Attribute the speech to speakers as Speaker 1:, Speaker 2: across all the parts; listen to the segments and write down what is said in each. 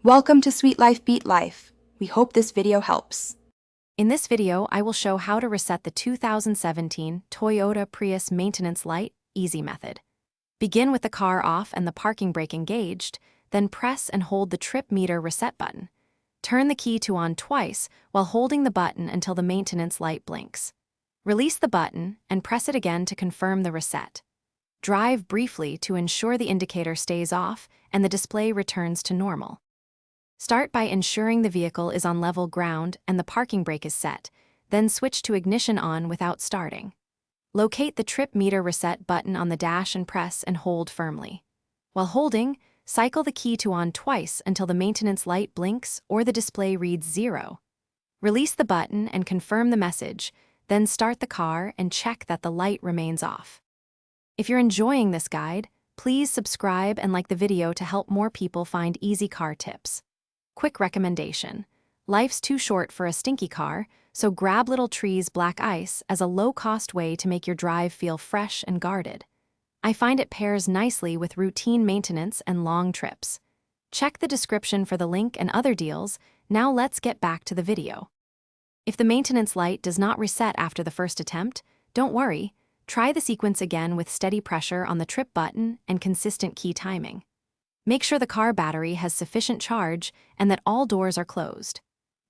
Speaker 1: Welcome to Sweet Life Beat Life. We hope this video helps.
Speaker 2: In this video, I will show how to reset the 2017 Toyota Prius maintenance light easy method. Begin with the car off and the parking brake engaged, then press and hold the trip meter reset button. Turn the key to on twice while holding the button until the maintenance light blinks. Release the button and press it again to confirm the reset. Drive briefly to ensure the indicator stays off and the display returns to normal. Start by ensuring the vehicle is on level ground and the parking brake is set, then switch to ignition on without starting. Locate the trip meter reset button on the dash and press and hold firmly. While holding, cycle the key to on twice until the maintenance light blinks or the display reads 0. Release the button and confirm the message, then start the car and check that the light remains off. If you're enjoying this guide, please subscribe and like the video to help more people find easy car tips. Quick recommendation. Life's too short for a stinky car, so grab Little Tree's Black Ice as a low-cost way to make your drive feel fresh and guarded. I find it pairs nicely with routine maintenance and long trips. Check the description for the link and other deals. Now let's get back to the video. If the maintenance light does not reset after the first attempt, don't worry. Try the sequence again with steady pressure on the trip button and consistent key timing. Make sure the car battery has sufficient charge and that all doors are closed.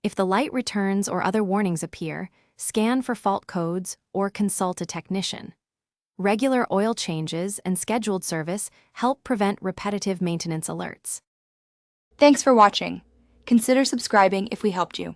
Speaker 2: If the light returns or other warnings appear, scan for fault codes or consult a technician. Regular oil changes and scheduled service help prevent repetitive maintenance alerts.
Speaker 1: Thanks for watching. Consider subscribing if we helped you.